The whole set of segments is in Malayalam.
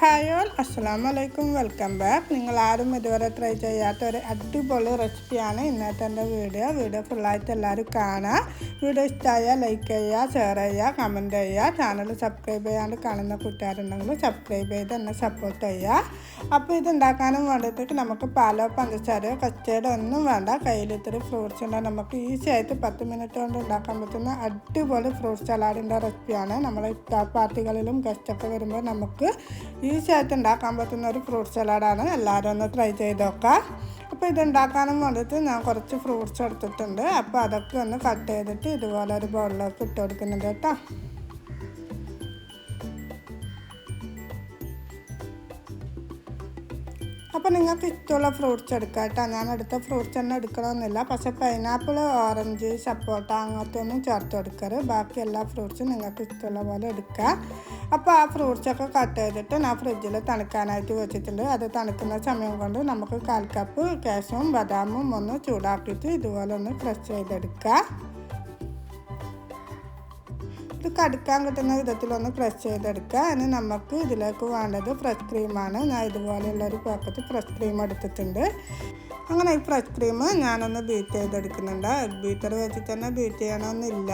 ഹായ് ഓൾ, അസ്സലാമു അലൈക്കും. Welcome back. നിങ്ങളാരും ഇതുവരെ ട്രൈ ചെയ്യാത്ത ഒരു അടിപൊളി റെസിപ്പിയാണ് ഇന്നത്തെ എൻ്റെ വീഡിയോ ഫുള്ളായിട്ട് എല്ലാവരും കാണുക. വീഡിയോ ഇഷ്ടമായാൽ ലൈക്ക് ചെയ്യുക, ഷെയർ ചെയ്യുക, കമൻറ്റ് ചെയ്യുക. ചാനൽ സബ്സ്ക്രൈബ് ചെയ്യാണ്ട് കാണുന്ന കൂട്ടുകാരുണ്ടെങ്കിൽ സബ്സ്ക്രൈബ് ചെയ്ത് എന്നെ സപ്പോർട്ട് ചെയ്യുക. അപ്പോൾ ഇതുണ്ടാക്കാനും വേണ്ടിയിട്ട് നമുക്ക് പാലോ പഞ്ചസാരയോ കസ്റ്റേർഡോ ഒന്നും വേണ്ട. കയ്യിൽ ഇത്തിരി ഫ്രൂട്ട്സ് ഉണ്ടെങ്കിൽ നമുക്ക് ഈസി ആയിട്ട് 10 മിനിറ്റ് കൊണ്ട് ഉണ്ടാക്കാൻ പറ്റുന്ന അടിപൊളി ഫ്രൂട്ട് സലാഡിൻ്റെ റെസിപ്പിയാണ്. നമ്മൾ ഇഫ്താർ പാർട്ടികളിലും ഗസ്റ്റൊക്കെ വരുമ്പോൾ നമുക്ക് ഈസി ആയിട്ട് ഉണ്ടാക്കാൻ പറ്റുന്ന ഒരു ഫ്രൂട്ട് സലാഡാണ്. എല്ലാവരും ഒന്ന് ട്രൈ ചെയ്ത് നോക്കാം. അപ്പോൾ ഇതുണ്ടാക്കാനും വേണ്ടിയിട്ട് ഞാൻ കുറച്ച് ഫ്രൂട്ട്സ് എടുത്തിട്ടുണ്ട്. അപ്പോൾ അതൊക്കെ ഒന്ന് കട്ട് ചെയ്തിട്ട് ഇതുപോലെ ഒരു ബൗളിലേക്ക് ഇട്ട് കൊടുക്കുന്നുണ്ട് കേട്ടോ. അപ്പോൾ നിങ്ങൾക്ക് ഇഷ്ടമുള്ള ഫ്രൂട്ട്സ് എടുക്കാം കേട്ടോ. ഞാൻ എടുത്ത ഫ്രൂട്ട്സ് തന്നെ എടുക്കണമെന്നില്ല. പക്ഷേ പൈനാപ്പിൾ, ഓറഞ്ച്, സപ്പോട്ട അങ്ങനത്തെ ഒന്നും ചേർത്ത് കൊടുക്കരുത്. ബാക്കി എല്ലാ ഫ്രൂട്ട്സും നിങ്ങൾക്ക് ഇഷ്ടമുള്ള പോലെ എടുക്കുക. അപ്പോൾ ആ ഫ്രൂട്ട്സൊക്കെ കട്ട് ചെയ്തിട്ട് ഞാൻ ഫ്രിഡ്ജിൽ തണുക്കാനായിട്ട് വെച്ചിട്ടുണ്ട്. അത് തണുക്കുന്ന സമയം കൊണ്ട് നമുക്ക് 1/4 കപ്പ് കാഷ്യൂവും ബദാമും ഒന്ന് ചൂടാക്കിയിട്ട് ഇതുപോലെ ഒന്ന് ക്രഷ് ചെയ്തെടുക്കുക. ഇത് കടിക്കാൻ കിട്ടുന്ന വിധത്തിലൊന്ന് ക്രഷ് ചെയ്തെടുക്കുക. അതിന് നമുക്ക് ഇതിലേക്ക് വേണ്ടത് ഫ്രഷ് ക്രീമാണ്. ഞാൻ ഇതുപോലെയുള്ളൊരു പാക്കറ്റ് ഫ്രഷ് ക്രീം എടുത്തിട്ടുണ്ട്. അങ്ങനെ ഈ ഫ്രഷ് ക്രീം ഞാനൊന്ന് ബീറ്റ് ചെയ്തെടുക്കുന്നുണ്ട്. എഗ് ബീറ്റർ വെച്ചിട്ട് തന്നെ ബീറ്റ് ചെയ്യണമെന്നില്ല.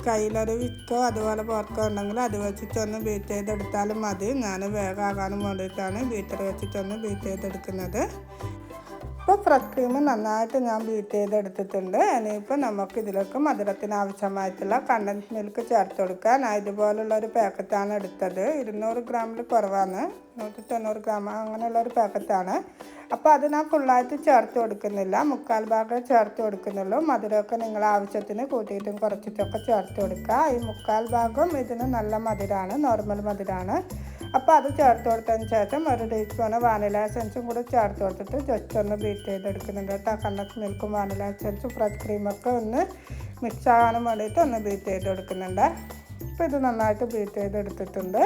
കയ്യിലൊരു വിക്കോ അതുപോലെ പോർക്കോ ഉണ്ടെങ്കിൽ അത് വെച്ചിട്ടൊന്ന് ബീറ്റ് ചെയ്തെടുത്താലും മതി. ഞാൻ വേഗമാകാനും വേണ്ടിയിട്ടാണ് ബീറ്റർ വെച്ചിട്ടൊന്ന് ബീറ്റ് ചെയ്തെടുക്കുന്നത്. ഇപ്പോൾ ഫ്രഷ് ക്രീം നന്നായിട്ട് ഞാൻ ബീറ്റ് ചെയ്തെടുത്തിട്ടുണ്ട്. ഇനിയിപ്പോൾ നമുക്ക് ഇതിലേക്ക് മധുരത്തിന് ആവശ്യമായിട്ടുള്ള കണ്ടൻസ് മിൽക്ക് ചേർത്ത് കൊടുക്കുക. ഞാൻ ഇതുപോലുള്ളൊരു പാക്കറ്റാണ് എടുത്തത്. 200 ഗ്രാമിൽ കുറവാണ്, 190 ഗ്രാം അങ്ങനെയുള്ളൊരു പാക്കറ്റാണ്. അപ്പോൾ അത് ഞാൻ ഫുള്ളായിട്ട് ചേർത്ത് കൊടുക്കുന്നില്ല, 1/4 ഭാഗം ചേർത്ത് കൊടുക്കുന്നുള്ളൂ. മധുരമൊക്കെ നിങ്ങളെ ആവശ്യത്തിന് കൂട്ടിയിട്ടും കുറച്ചിട്ടൊക്കെ ചേർത്ത് കൊടുക്കുക. ഈ 1/4 ഭാഗം ഇതിന് നല്ല മധുരമാണ്, നോർമൽ മധുരമാണ്. അപ്പോൾ അത് ചേർത്ത് കൊടുത്തതിന് ശേഷം ഒരു ടീസ്പൂണ് വാനില എസൻസും കൂടി ചേർത്ത് കൊടുത്തിട്ട് ജസ്റ്റ് ഒന്ന് ബീറ്റ് ചെയ്തെടുക്കുന്നുണ്ട് കേട്ടോ. കണ്ടൻസ് മിൽക്കും വാനില എസൻസും ഫ്രഷ് ക്രീമൊക്കെ ഒന്ന് മിക്സ് ആകാനും വേണ്ടിയിട്ട് ഒന്ന് ബീറ്റ് ചെയ്ത് കൊടുക്കുന്നുണ്ട്. അപ്പോൾ ഇത് നന്നായിട്ട് ബീറ്റ് ചെയ്തെടുത്തിട്ടുണ്ട്.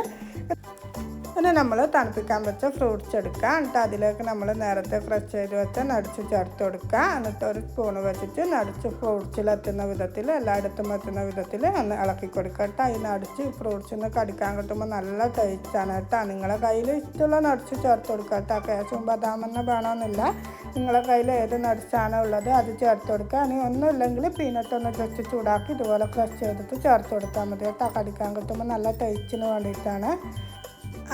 പിന്നെ നമ്മൾ തണുപ്പിക്കാൻ വെച്ച ഫ്രൂട്ട്സ് എടുക്കുക. എന്നിട്ട് അതിലേക്ക് നമ്മൾ നേരത്തെ ക്രഷ് ചെയ്ത് വെച്ച നട്സ് ചേർത്ത് കൊടുക്കുക. എന്നിട്ട് ഒരു സ്പൂണ് വെച്ചിട്ട് നട്സ് ഫ്രൂട്ട്സിലെത്തുന്ന വിധത്തിൽ, എല്ലായിടത്തും എത്തുന്ന വിധത്തിൽ ഒന്ന് ഇളക്കി കൊടുക്കുക കേട്ടോ. ഈ നട്സ് ഫ്രൂട്ട്സിന് കടിക്കാൻ കിട്ടുമ്പോൾ നല്ല ടേസ്റ്റാണ് കേട്ടോ. നിങ്ങളെ കയ്യിൽ ഇഷ്ടമുള്ള നട്സ് ചേർത്ത് കൊടുക്കുക കേട്ടോ. കാഷ്യൂം ബദാം തന്നെ വേണമെന്നില്ല. നിങ്ങളെ കയ്യിൽ ഏത് നട്സാണോ ഉള്ളത് അത് ചേർത്ത് കൊടുക്കുക. ഇനി ഒന്നുമില്ലെങ്കിൽ പീനട്ട് ഒന്ന് ജസ്റ്റ് ചൂടാക്കി ഇതുപോലെ ക്രഷ് ചെയ്തിട്ട് ചേർത്ത് കൊടുത്താൽ മതി കേട്ടോ. കടിക്കാൻ കിട്ടുമ്പോൾ നല്ല ടേസ്റ്റിന് വേണ്ടിയിട്ടാണ്.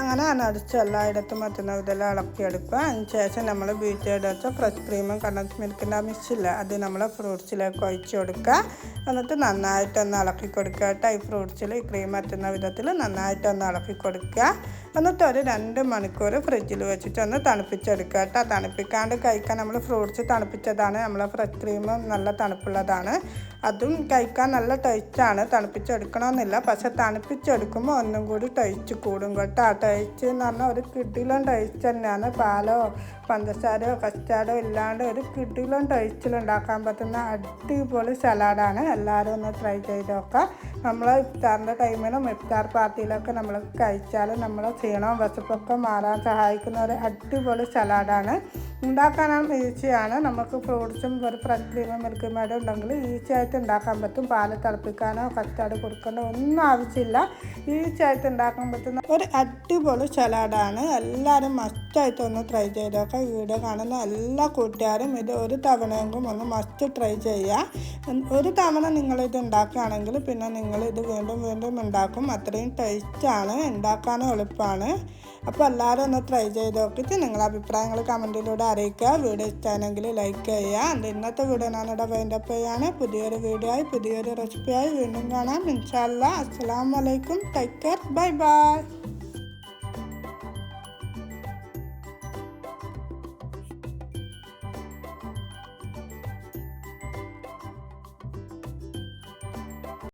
അങ്ങനെ നട്സ് എല്ലായിടത്തും എത്തുന്ന വിധത്തിൽ ഇളക്കിയെടുക്കുക. അതിന് ശേഷം നമ്മൾ ബീറ്റ് ചെയ്ത് വെച്ച ഫ്രഷ് ക്രീമും കണ്ടൻസ് മിൽക്കിൻ്റെ മിക്സില്ല അത് നമ്മൾ ഫ്രൂട്ട്സിലേക്ക് ഒഴിച്ച് കൊടുക്കുക. എന്നിട്ട് നന്നായിട്ടൊന്ന് ഇളക്കി കൊടുക്കുക കേട്ടോ. ഈ ഫ്രൂട്ട്സിൽ ഈ ക്രീം എത്തുന്ന വിധത്തിൽ നന്നായിട്ടൊന്ന് ഇളക്കി കൊടുക്കുക. എന്നിട്ട് ഒരു 2 മണിക്കൂർ ഫ്രിഡ്ജിൽ വെച്ചിട്ടൊന്ന് തണുപ്പിച്ചെടുക്കുക കേട്ടോ. തണുപ്പിക്കാണ്ട് കഴിക്കാൻ നമ്മൾ ഫ്രൂട്ട്സ് തണുപ്പിച്ചതാണ്, നമ്മളെ ഫ്രഷ് ക്രീം നല്ല തണുപ്പുള്ളതാണ്. അതും കഴിക്കാൻ നല്ല ടേസ്റ്റാണ്. തണുപ്പിച്ചെടുക്കണമെന്നില്ല, പക്ഷെ തണുപ്പിച്ചെടുക്കുമ്പോൾ ഒന്നും കൂടി ടേസ്റ്റ് കൂടും കേട്ടോ. ടേസ്റ്റ് എന്ന് പറഞ്ഞാൽ ഒരു കിടിലൻ ടേസ്റ്റ് തന്നെയാണ്. പാലോ പഞ്ചസാരയോ കസ്റ്റാർഡോ ഇല്ലാണ്ട് ഒരു കിടിലൻ ടേസ്റ്റിലുണ്ടാക്കാൻ പറ്റുന്ന അടിപൊളി സലാഡാണ്. എല്ലാവരും ഒന്ന് ട്രൈ ചെയ്ത് നോക്കാം. നമ്മൾ ഇഫ്താറിൻ്റെ ടൈമിലും ഇഫ്താർ പാർട്ടിയിലൊക്കെ നമ്മൾ കഴിച്ചാൽ നമ്മൾ ക്ഷീണവും വിശപ്പൊക്കെ മാറാൻ സഹായിക്കുന്ന ഒരു അടിപൊളി സലാഡാണ്. ഉണ്ടാക്കാനും ഈസിയാണ്. നമുക്ക് ഫ്രൂട്ട്സും ഒരു ഫ്രഷ് ക്രീമും മിൽക്ക് മേഡും ഉണ്ടെങ്കിൽ ഈസി ആയിട്ട് ഉണ്ടാക്കാൻ പറ്റും. പാല് തിളപ്പിക്കാനോ കസ്റ്റാർഡ് കൊടുക്കാനോ ഒന്നും ആവശ്യമില്ല. ഈസി ആയിട്ട് ഉണ്ടാക്കാൻ പറ്റുന്ന ഒരു അടിപൊളി സലാഡാണ്. എല്ലാവരും മസ്റ്റായിട്ട് ഒന്ന് ട്രൈ ചെയ്ത് നോക്കാം. വീഡിയോ കാണുന്ന എല്ലാ കൂട്ടുകാരും ഇത് ഒരു തവണയെങ്കിലും ഒന്ന് മസ്റ്റ് ട്രൈ ചെയ്യുക. ഒരു തവണ നിങ്ങളിത് ഉണ്ടാക്കുകയാണെങ്കിൽ പിന്നെ നിങ്ങളിത് വീണ്ടും വീണ്ടും ഉണ്ടാക്കും. അത്രയും ടേസ്റ്റാണ്, ഉണ്ടാക്കാനും എളുപ്പമാണ്. അപ്പോൾ എല്ലാവരും ഒന്ന് ട്രൈ ചെയ്ത് നോക്കിയിട്ട് നിങ്ങളുടെ അഭിപ്രായങ്ങൾ കമൻറ്റിലൂടെ അറിയിക്കുക. വീഡിയോ ഇഷ്ടമാണെങ്കിൽ ലൈക്ക് ചെയ്യുക. ഇന്നത്തെ വീഡിയോ ഞാനിവിടെ വൈൻഡപ്പ് ചെയ്യാണ്. പുതിയൊരു വീഡിയോ ആയി പുതിയൊരു റെസിപ്പിയായി വീണ്ടും കാണാം ഇൻഷാ അല്ലാഹ്. അസ്സലാമു അലൈക്കും. Take care. Bye bye.